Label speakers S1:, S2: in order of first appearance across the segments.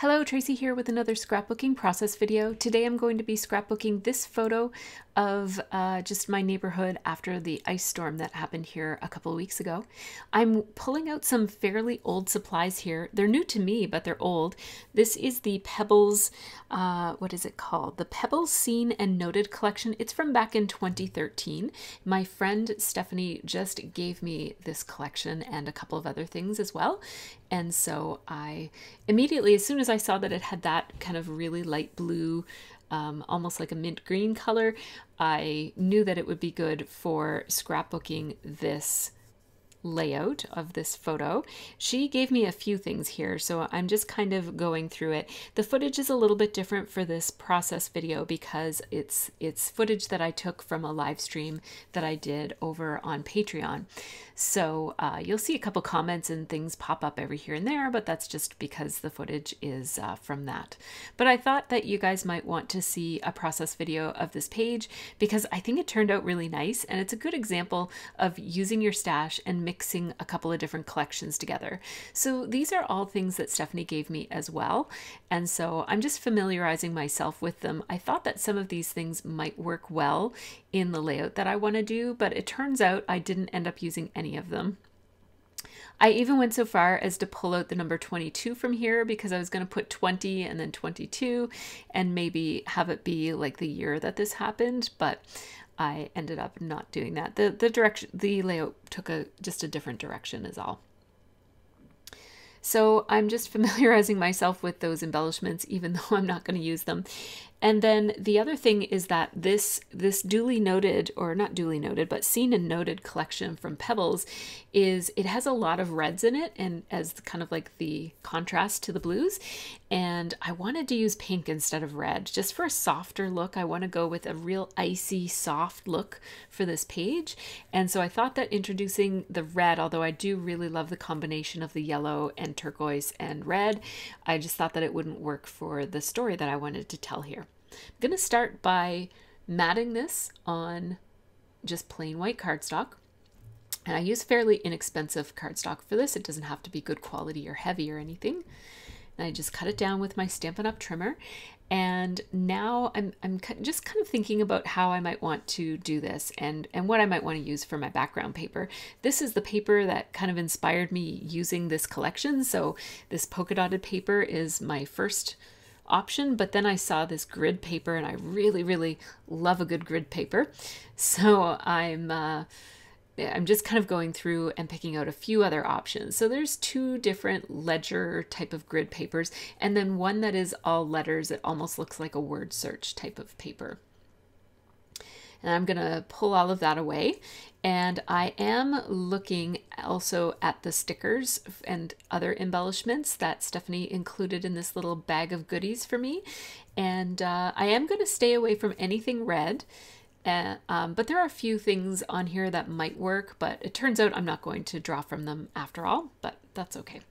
S1: Hello, Tracy here with another scrapbooking process video. Today I'm going to be scrapbooking this photo of just my neighborhood after the ice storm that happened here a couple of weeks ago. I'm pulling out some fairly old supplies here. They're new to me, but they're old. This is the Pebbles, what is it called? The Pebbles Seen and Noted collection. It's from back in 2013. My friend Stephanie just gave me this collection and a couple of other things as well. And so I immediately, as soon as I saw that it had that kind of really light blue, almost like a mint green color, I knew that it would be good for scrapbooking this layout of this photo. She gave me a few things here, so I'm just kind of going through it. The footage is a little bit different for this process video because it's footage that I took from a live stream that I did over on Patreon. So you'll see a couple comments and things pop up every here and there, but that's just because the footage is from that. But I thought that you guys might want to see a process video of this page because I think it turned out really nice, and it's a good example of using your stash and mixing a couple of different collections together. So these are all things that Stephanie gave me as well, and so I'm just familiarizing myself with them. I thought that some of these things might work well in the layout that I want to do, but it turns out I didn't end up using any of them. I even went so far as to pull out the number 22 from here because I was going to put 20 and then 22 and maybe have it be like the year that this happened, but I ended up not doing that. The layout took just a different direction is all. So I'm just familiarizing myself with those embellishments, even though I'm not going to use them. And then the other thing is that this duly noted, or not duly noted, but seen and noted collection from Pebbles it has a lot of reds in it, and as kind of like the contrast to the blues. And I wanted to use pink instead of red, just for a softer look. I want to go with a real icy, soft look for this page. And so I thought that introducing the red, although I do really love the combination of the yellow and turquoise and red, I just thought that it wouldn't work for the story that I wanted to tell here. I'm going to start by matting this on just plain white cardstock. And I use fairly inexpensive cardstock for this. It doesn't have to be good quality or heavy or anything. And I just cut it down with my Stampin' Up! Trimmer. And now I'm just kind of thinking about how I might want to do this and what I might want to use for my background paper. This is the paper that kind of inspired me using this collection. So this polka dotted paper is my first option, but then I saw this grid paper and I really, really love a good grid paper. So I'm just kind of going through and picking out a few other options. So there's two different ledger type of grid papers, and then one that is all letters. It almost looks like a word search type of paper. And I'm gonna pull all of that away. And I am looking also at the stickers and other embellishments that Stephanie included in this little bag of goodies for me. And I am gonna stay away from anything red. But there are a few things on here that might work, but it turns out I'm not going to draw from them after all, but that's okay.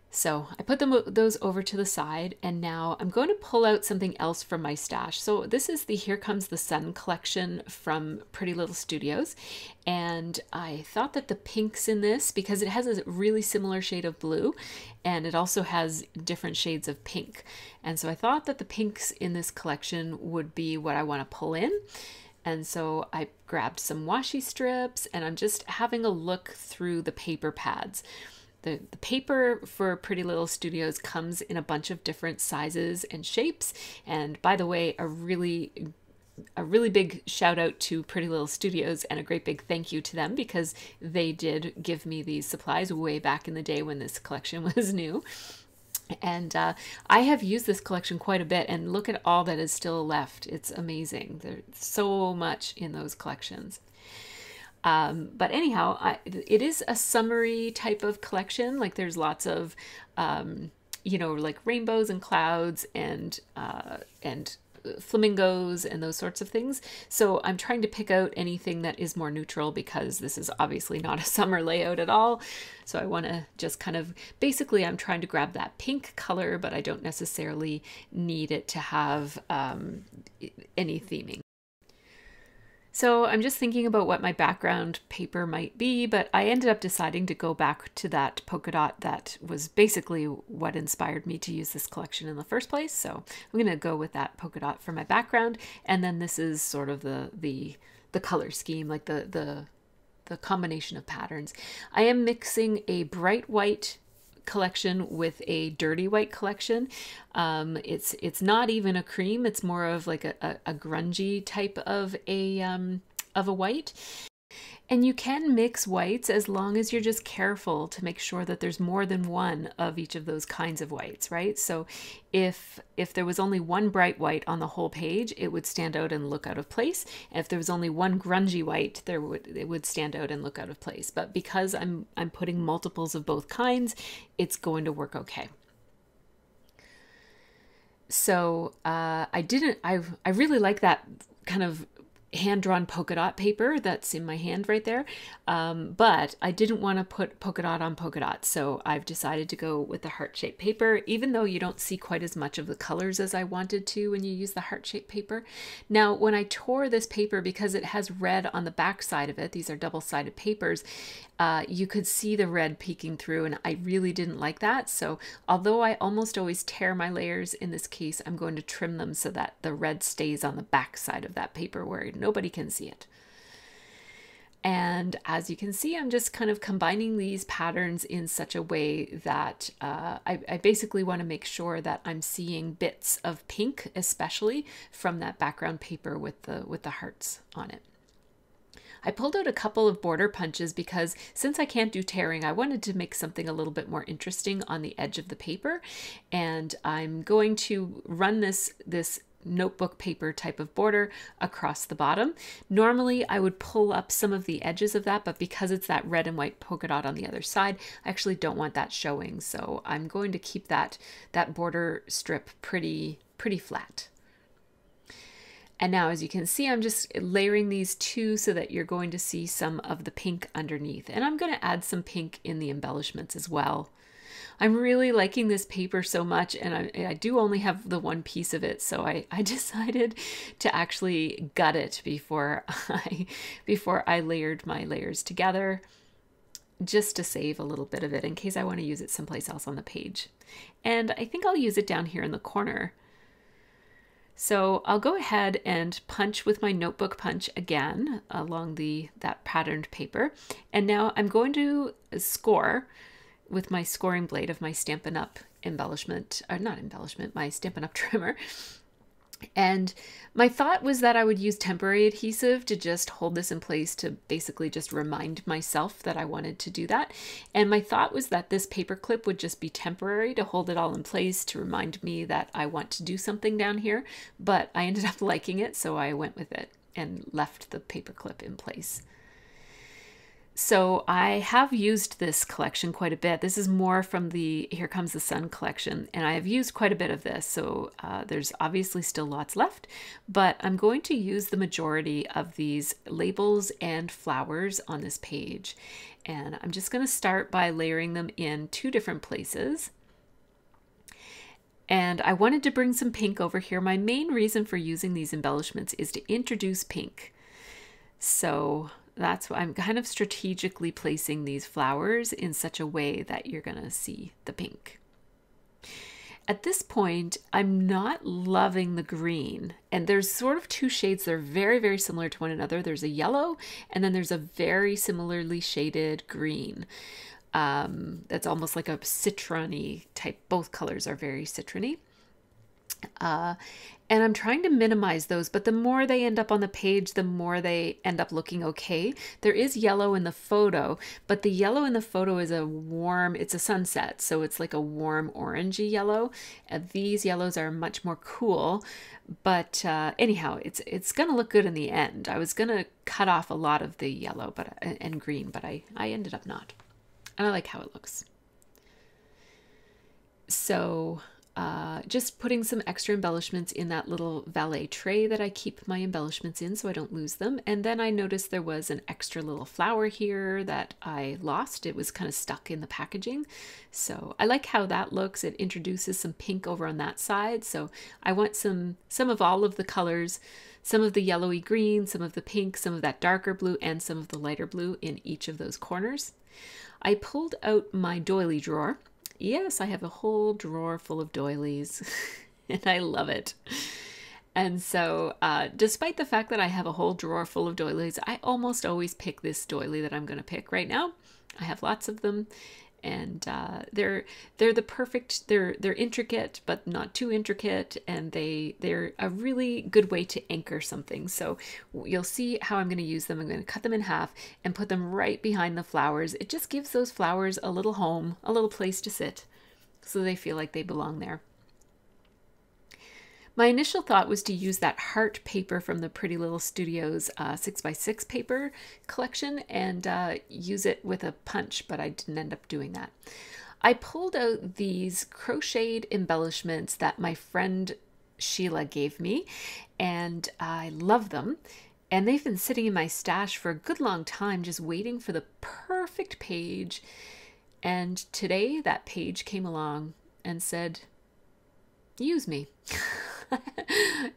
S1: So I put those over to the side, and now I'm going to pull out something else from my stash. So this is the Here Comes the Sun collection from Pretty Little Studios, and I thought that the pinks in this, because it has a really similar shade of blue, and it also has different shades of pink, and so I thought that the pinks in this collection would be what I want to pull in. And so I grabbed some washi strips, and I'm just having a look through the paper pads. The paper for Pretty Little Studios comes in a bunch of different sizes and shapes. And by the way, a really big shout out to Pretty Little Studios and a great big thank you to them, because they did give me these supplies way back in the day when this collection was new. And I have used this collection quite a bit, and look at all that is still left. It's amazing. There's so much in those collections. But anyhow, it is a summery type of collection. Like there's lots of, you know, like rainbows and clouds and flamingos and those sorts of things. So I'm trying to pick out anything that is more neutral, because this is obviously not a summer layout at all. So I want to just kind of, basically I'm trying to grab that pink color, but I don't necessarily need it to have any theming. So I'm just thinking about what my background paper might be, but I ended up deciding to go back to that polka dot that was basically what inspired me to use this collection in the first place. So I'm going to go with that polka dot for my background. And then this is sort of the color scheme, like the combination of patterns. I am mixing a bright white collection with a dirty white collection. It's not even a cream. It's more of like a grungy type of a white. And you can mix whites as long as you're just careful to make sure that there's more than one of each of those kinds of whites, right? So if there was only one bright white on the whole page, it would stand out and look out of place. And if there was only one grungy white, it would stand out and look out of place. But because I'm putting multiples of both kinds, it's going to work okay. So I really like that kind of hand-drawn polka dot paper that's in my hand right there, but I didn't want to put polka dot on polka dot, so I've decided to go with the heart-shaped paper, even though you don't see quite as much of the colors as I wanted to when you use the heart-shaped paper. Now when I tore this paper, because it has red on the back side of it, these are double-sided papers, you could see the red peeking through, and I really didn't like that. So although I almost always tear my layers, in this case I'm going to trim them so that the red stays on the back side of that paper where nobody can see it. And as you can see, I'm just kind of combining these patterns in such a way that I basically want to make sure that I'm seeing bits of pink, especially from that background paper with the hearts on it. I pulled out a couple of border punches because since I can't do tearing, I wanted to make something a little bit more interesting on the edge of the paper. And I'm going to run this notebook paper type of border across the bottom. Normally I would pull up some of the edges of that, but because it's that red and white polka dot on the other side, I actually don't want that showing. So I'm going to keep that border strip pretty flat. And now, as you can see, I'm just layering these two so that you're going to see some of the pink underneath. And I'm going to add some pink in the embellishments as well. I'm really liking this paper so much, and I do only have the one piece of it, so I decided to actually gut it before I layered my layers together, just to save a little bit of it in case I want to use it someplace else on the page. And I think I'll use it down here in the corner. So I'll go ahead and punch with my notebook punch again along that patterned paper. And now I'm going to score with my scoring blade of my Stampin' Up embellishment, or not embellishment, my Stampin' Up trimmer. And my thought was that I would use temporary adhesive to just hold this in place to basically just remind myself that I wanted to do that. And my thought was that this paper clip would just be temporary to hold it all in place to remind me that I want to do something down here. But I ended up liking it, so I went with it and left the paper clip in place. So I have used this collection quite a bit. This is more from the Here Comes the Sun collection, and I have used quite a bit of this. So there's obviously still lots left, but I'm going to use the majority of these labels and flowers on this page. And I'm just going to start by layering them in two different places. And I wanted to bring some pink over here. My main reason for using these embellishments is to introduce pink. So that's why I'm kind of strategically placing these flowers in such a way that you're going to see the pink. At this point, I'm not loving the green, and there's sort of two shades. They're very similar to one another. There's a yellow, and then there's a very similarly shaded green. That's almost like a citron-y type. Both colors are very citron-y. And I'm trying to minimize those, but the more they end up on the page, the more they end up looking okay. There is yellow in the photo, but the yellow in the photo is it's a sunset, so it's like a warm orangey yellow. These yellows are much more cool, but anyhow, it's gonna look good in the end. I was gonna cut off a lot of the yellow and green, but I ended up not. And I like how it looks. So just putting some extra embellishments in that little valet tray that I keep my embellishments in so I don't lose them. And then I noticed there was an extra little flower here that I lost. It was kind of stuck in the packaging. So I like how that looks. It introduces some pink over on that side. So I want some of all of the colors, some of the yellowy green, some of the pink, some of that darker blue, and some of the lighter blue in each of those corners. I pulled out my doily drawer. Yes, I have a whole drawer full of doilies and I love it. And so despite the fact that I have a whole drawer full of doilies, I almost always pick this doily that I'm going to pick right now. I have lots of them, and they're the perfect, they're intricate but not too intricate, and they're a really good way to anchor something. So you'll see how I'm going to use them. I'm going to cut them in half and put them right behind the flowers. It just gives those flowers a little home, a little place to sit, so they feel like they belong there. My initial thought was to use that heart paper from the Pretty Little Studios 6x6 paper collection and use it with a punch, but I didn't end up doing that. I pulled out these crocheted embellishments that my friend Sheila gave me, and I love them. And they've been sitting in my stash for a good long time, just waiting for the perfect page. And today that page came along and said, "Use me."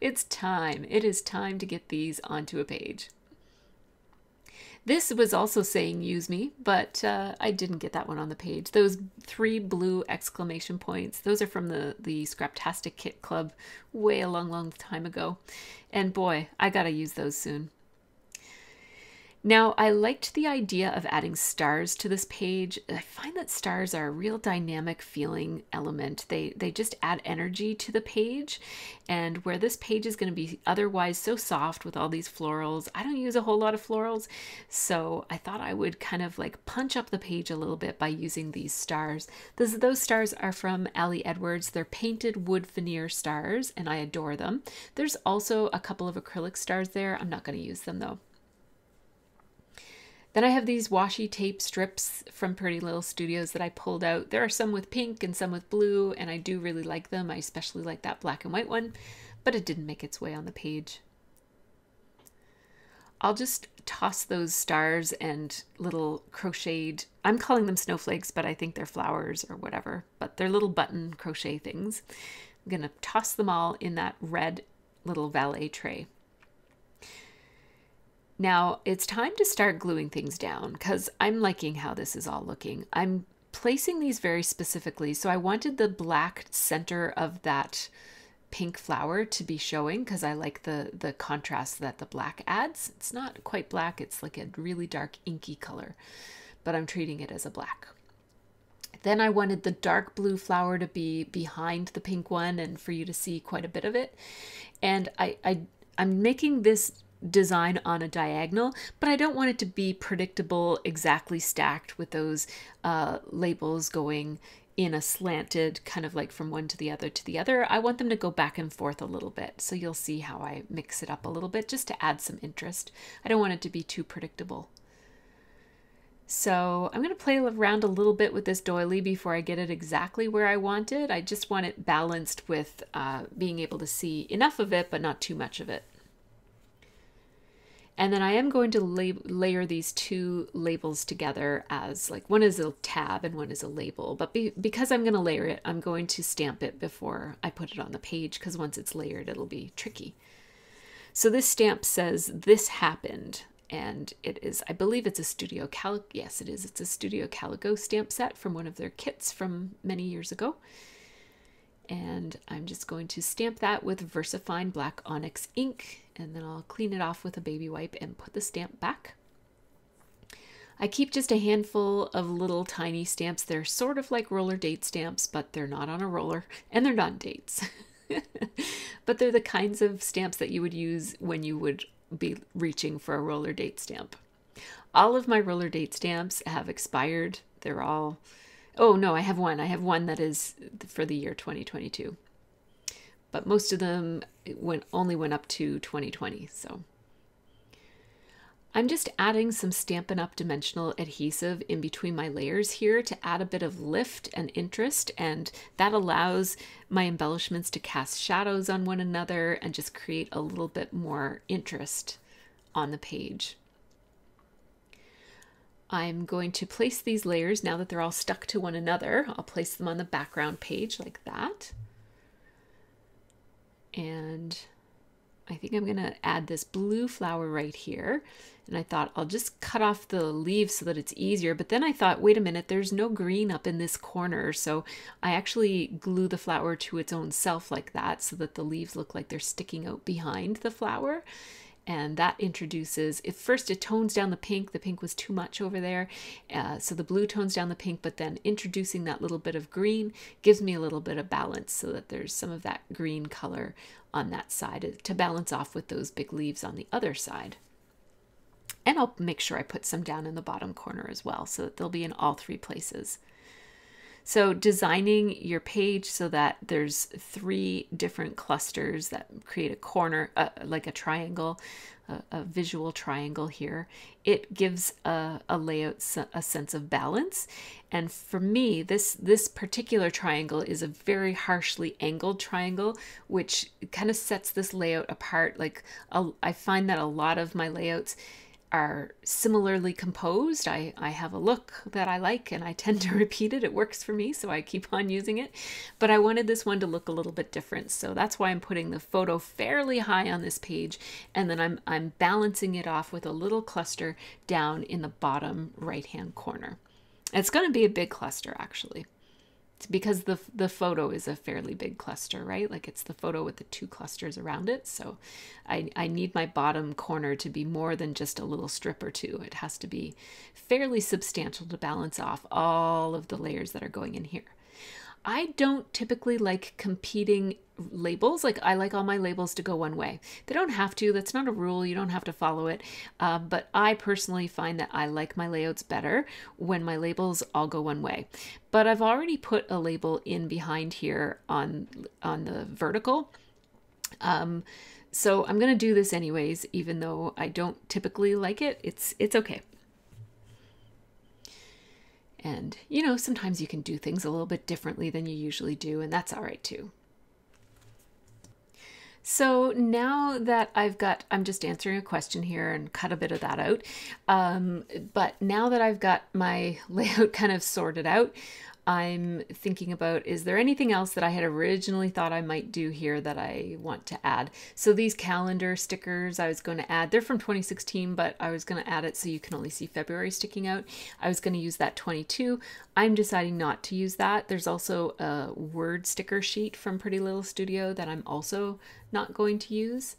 S1: It's time. It is time to get these onto a page. This was also saying "use me," but I didn't get that one on the page. Those 3 blue exclamation points, those are from the Scraptastic Kit Club way a long time ago. And boy, I gotta use those soon. Now, I liked the idea of adding stars to this page. I find that stars are a real dynamic feeling element. They just add energy to the page. And where this page is going to be otherwise so soft with all these florals, I don't use a whole lot of florals. So I thought I would kind of like punch up the page a little bit by using these stars. Those stars are from Ali Edwards. They're painted wood veneer stars, and I adore them. There's also a couple of acrylic stars there. I'm not going to use them though. Then I have these washi tape strips from Pretty Little Studios that I pulled out. There are some with pink and some with blue, and I do really like them. I especially like that black and white one, but it didn't make its way on the page. I'll just toss those stars and little crocheted, I'm calling them snowflakes, but I think they're flowers or whatever, but they're little button crochet things. I'm going to toss them all in that red little valet tray. Now it's time to start gluing things down because I'm liking how this is all looking. I'm placing these very specifically. So I wanted the black center of that pink flower to be showing because I like the contrast that the black adds. It's not quite black. It's like a really dark inky color, but I'm treating it as a black. Then I wanted the dark blue flower to be behind the pink one and for you to see quite a bit of it. And I'm making this design on a diagonal, but I don't want it to be predictable, exactly stacked with those labels going in a slanted kind of like from one to the other to the other. I want them to go back and forth a little bit. So you'll see how I mix it up a little bit just to add some interest. I don't want it to be too predictable. So I'm going to play around a little bit with this doily before I get it exactly where I want it. I just want it balanced with being able to see enough of it, but not too much of it. And then I am going to layer these 2 labels together as like one is a tab and one is a label. But because I'm going to layer it, I'm going to stamp it before I put it on the page because once it's layered, it'll be tricky. So this stamp says, "This happened." And it is, I believe it's a Studio Calico. Yes, it is. It's a Studio Calico stamp set from one of their kits from many years ago. And I'm just going to stamp that with VersaFine Black Onyx ink, and then I'll clean it off with a baby wipe and put the stamp back. I keep just a handful of little tiny stamps. They're sort of like roller date stamps, but they're not on a roller and they're not dates. But they're the kinds of stamps that you would use when you would be reaching for a roller date stamp. All of my roller date stamps have expired. They're all... Oh no, I have one. I have one that is for the year 2022. But most of them only went up to 2020. So I'm just adding some Stampin' Up! Dimensional adhesive in between my layers here to add a bit of lift and interest, and that allows my embellishments to cast shadows on one another and just create a little bit more interest on the page. I'm going to place these layers now that they're all stuck to one another. I'll place them on the background page like that. And I think I'm going to add this blue flower right here. And I thought I'll just cut off the leaves so that it's easier. But then I thought, wait a minute, there's no green up in this corner. So I actually glue the flower to its own self like that so that the leaves look like they're sticking out behind the flower. And that introduces, at first it tones down the pink was too much over there, so the blue tones down the pink, but then introducing that little bit of green gives me a little bit of balance so that there's some of that green color on that side to balance off with those big leaves on the other side. And I'll make sure I put some down in the bottom corner as well so that they'll be in all three places. So designing your page so that there's 3 different clusters that create a corner, like a triangle, a visual triangle here, it gives a layout, a sense of balance. And for me, this particular triangle is a very harshly angled triangle, which kind of sets this layout apart. Like I find that a lot of my layouts are similarly composed. I have a look that I like and I tend to repeat it. It works for me, so I keep on using it. But I wanted this one to look a little bit different. So that's why I'm putting the photo fairly high on this page. And then I'm balancing it off with a little cluster down in the bottom right-hand corner. It's going to be a big cluster actually. It's because the photo is a fairly big cluster, right? Like it's the photo with the 2 clusters around it. So I need my bottom corner to be more than just a little strip or 2. It has to be fairly substantial to balance off all of the layers that are going in here. I don't typically like competing labels. Like I like all my labels to go one way. They don't have to. That's not a rule. You don't have to follow it. But I personally find that I like my layouts better when my labels all go one way. But I've already put a label in behind here on the vertical. So I'm going to do this anyways, even though I don't typically like it. It's okay. And, you know, sometimes you can do things a little bit differently than you usually do, and that's all right too. So now that I'm just answering a question here and cut a bit of that out. But now that I've got my layout kind of sorted out, I'm thinking about, is there anything else that I had originally thought I might do here that I want to add? So these calendar stickers I was going to add, they're from 2016, but I was going to add it so you can only see February sticking out. I was going to use that 22. I'm deciding not to use that. There's also a word sticker sheet from Pretty Little Studio that I'm also not going to use.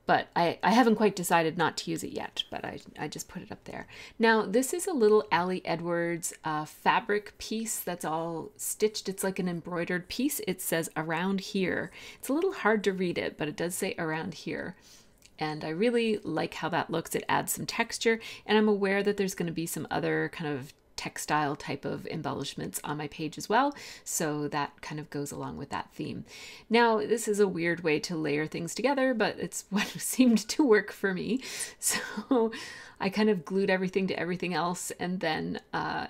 S1: But I haven't quite decided not to use it yet, but I just put it up there. Now, this is a little Allie Edwards fabric piece that's all stitched. It's like an embroidered piece. It says around here. It's a little hard to read it, but it does say around here. And I really like how that looks. It adds some texture, and I'm aware that there's going to be some other kind of textile type of embellishments on my page as well, so that kind of goes along with that theme. Now, this is a weird way to layer things together, but it's what seemed to work for me. So I kind of glued everything to everything else, and then I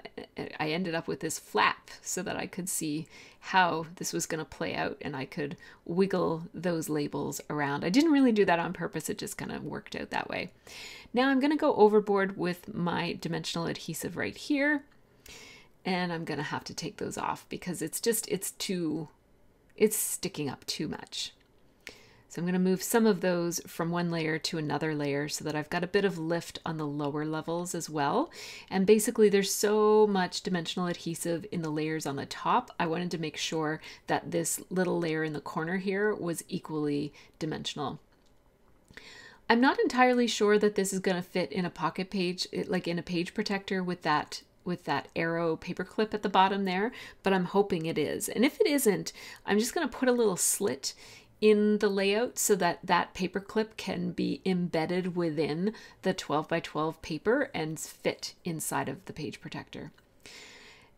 S1: ended up with this flap so that I could see how this was going to play out, and I could wiggle those labels around. I didn't really do that on purpose, it just kind of worked out that way. Now I'm going to go overboard with my dimensional adhesive right here, and I'm going to have to take those off because it's sticking up too much. So I'm going to move some of those from one layer to another layer so that I've got a bit of lift on the lower levels as well. And basically there's so much dimensional adhesive in the layers on the top. I wanted to make sure that this little layer in the corner here was equally dimensional. I'm not entirely sure that this is going to fit in a pocket page, like in a page protector with that arrow paper clip at the bottom there, but I'm hoping it is. And if it isn't, I'm just going to put a little slit in the layout so that that paper clip can be embedded within the 12 by 12 paper and fit inside of the page protector.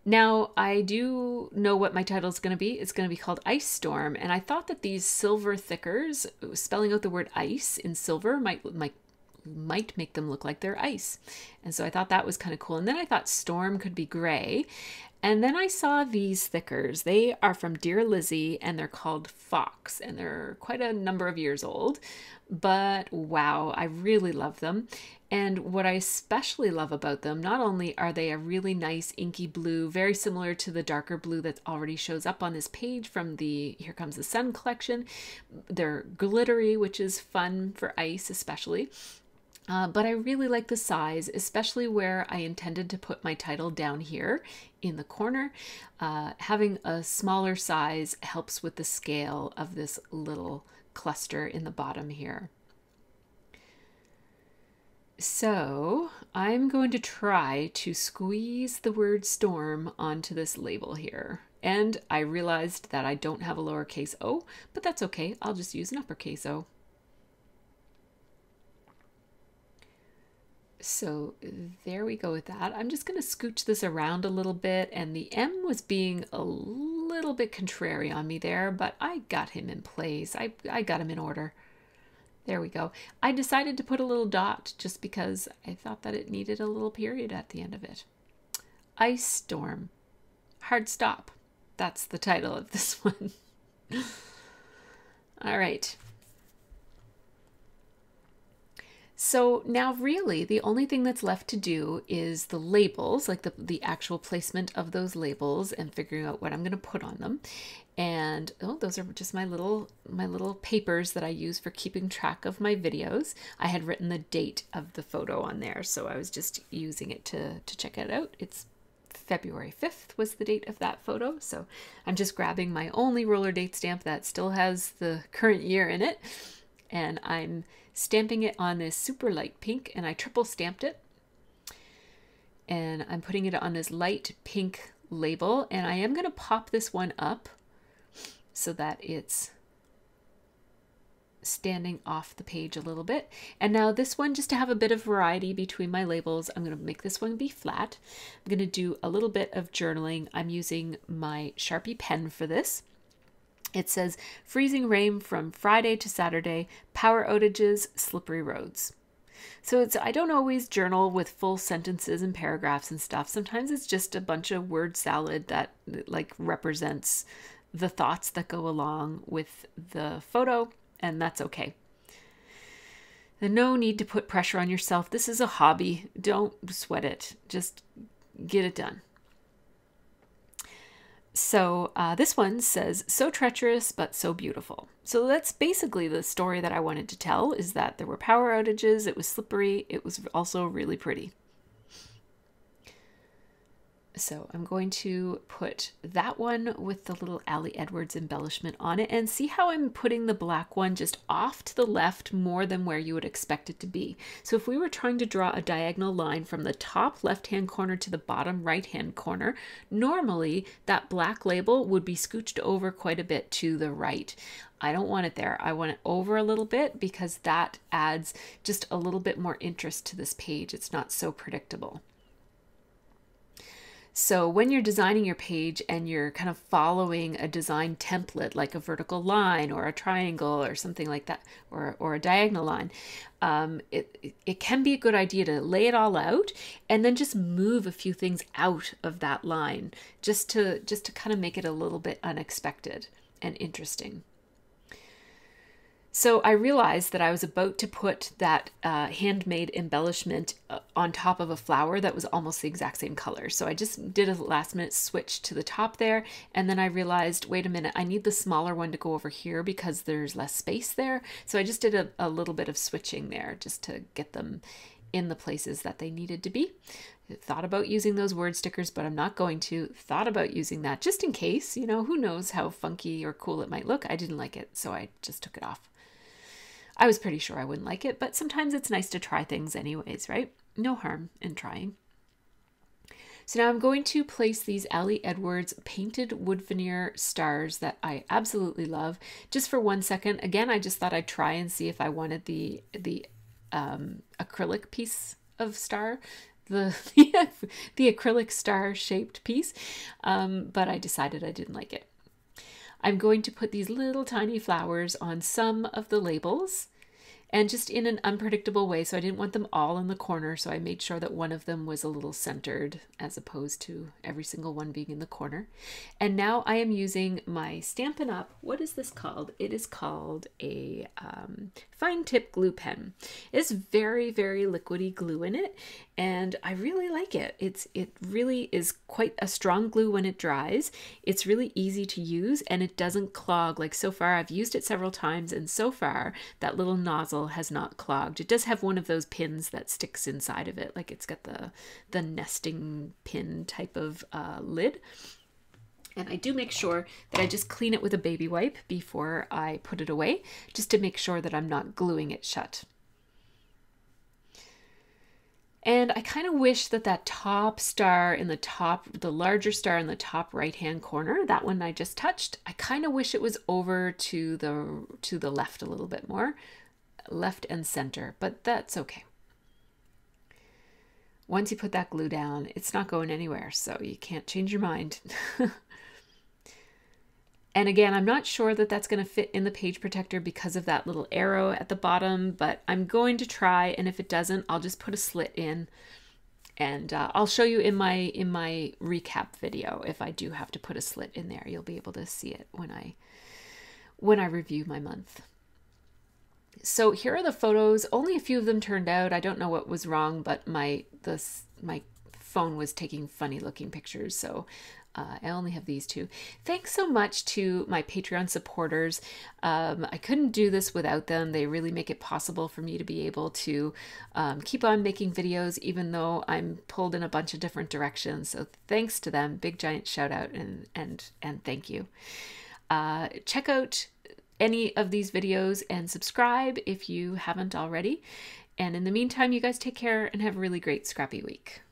S1: Now, I do know what my title is going to be. It's going to be called Ice Storm, and I thought that these silver thickers, spelling out the word ice in silver, might might make them look like they're ice. And so I thought that was kind of cool. And then I thought storm could be gray. And then I saw these stickers. They are from Dear Lizzie and they're called Fox, and they're quite a number of years old, but wow, I really love them. And what I especially love about them, not only are they a really nice inky blue, very similar to the darker blue that already shows up on this page from the Here Comes the Sun collection, they're glittery, which is fun for ice especially. But I really like the size, especially where I intended to put my title down here in the corner. Having a smaller size helps with the scale of this little cluster in the bottom here. So I'm going to try to squeeze the word storm onto this label here. And I realized that I don't have a lowercase o, but that's okay. I'll just use an uppercase O. So there we go with that. I'm just going to scooch this around a little bit, and the M was being a little bit contrary on me there, but I got him in place. I got him in order. There we go. I decided to put a little dot just because I thought that it needed a little period at the end of it. Ice Storm. Hard stop. That's the title of this one. All right. So now really the only thing that's left to do is the labels, like the actual placement of those labels and figuring out what I'm going to put on them. And oh, those are just my little papers that I use for keeping track of my videos. I had written the date of the photo on there, so I was just using it to check it out. It's February 5th was the date of that photo. So I'm just grabbing my only roller date stamp that still has the current year in it. And I'm stamping it on this super light pink, and I triple stamped it. And I'm putting it on this light pink label, and I am going to pop this one up so that it's standing off the page a little bit. And now this one, just to have a bit of variety between my labels, I'm going to make this one be flat. I'm going to do a little bit of journaling. I'm using my Sharpie pen for this. It says, freezing rain from Friday to Saturday, power outages, slippery roads. So I don't always journal with full sentences and paragraphs and stuff. Sometimes it's just a bunch of word salad that like represents the thoughts that go along with the photo, and that's okay. There's no need to put pressure on yourself. This is a hobby. Don't sweat it. Just get it done. So this one says, so treacherous, but so beautiful. So that's basically the story that I wanted to tell, is that there were power outages, it was slippery, it was also really pretty. So I'm going to put that one with the little Allie Edwards embellishment on it, and see how I'm putting the black one just off to the left more than where you would expect it to be. So if we were trying to draw a diagonal line from the top left-hand corner to the bottom right-hand corner, normally that black label would be scooched over quite a bit to the right. I don't want it there. I want it over a little bit because that adds just a little bit more interest to this page. It's not so predictable. So when you're designing your page and you're kind of following a design template, like a vertical line or a triangle or something like that, or a diagonal line, it can be a good idea to lay it all out and then just move a few things out of that line just to kind of make it a little bit unexpected and interesting. So I realized that I was about to put that handmade embellishment on top of a flower that was almost the exact same color. So I just did a last minute switch to the top there. And then I realized, wait a minute, I need the smaller one to go over here because there's less space there. So I just did a little bit of switching there just to get them in the places that they needed to be. Thought about using those word stickers, but I'm not going to. Thought about using that just in case, you know, who knows how funky or cool it might look. I didn't like it, so I just took it off. I was pretty sure I wouldn't like it, but sometimes it's nice to try things anyways, right? No harm in trying. So now I'm going to place these Allie Edwards painted wood veneer stars that I absolutely love just for 1 second. Again, I just thought I'd try and see if I wanted the acrylic piece of star, the acrylic star shaped piece, but I decided I didn't like it. I'm going to put these little tiny flowers on some of the labels, and just in an unpredictable way. So I didn't want them all in the corner. So I made sure that one of them was a little centered as opposed to every single one being in the corner. And now I am using my Stampin' Up. What is this called? It is called a fine tip glue pen. It's very, very liquidy glue in it, and I really like it. It really is quite a strong glue when it dries. It's really easy to use, and it doesn't clog. Like so far, I've used it several times, and so far that little nozzle has not clogged. It does have one of those pins that sticks inside of it, like it's got the nesting pin type of lid. And I do make sure that I just clean it with a baby wipe before I put it away, just to make sure that I'm not gluing it shut. And I kind of wish that that top star in the top, the larger star in the top right-hand corner, that one I just touched, I kind of wish it was over to the left a little bit more, left and center, but that's okay. Once you put that glue down, it's not going anywhere, so you can't change your mind. And again, I'm not sure that that's going to fit in the page protector because of that little arrow at the bottom, but I'm going to try, and if it doesn't, I'll just put a slit in, and I'll show you in my recap video if I do have to put a slit in there. You'll be able to see it when I review my month. So here are the photos. Only a few of them turned out. I don't know what was wrong, but my phone was taking funny looking pictures, so I only have these two. Thanks so much to my Patreon supporters. I couldn't do this without them. They really make it possible for me to be able to keep on making videos, even though I'm pulled in a bunch of different directions. So thanks to them. Big giant shout out and thank you. Check out any of these videos and subscribe if you haven't already. And in the meantime, you guys take care and have a really great scrappy week.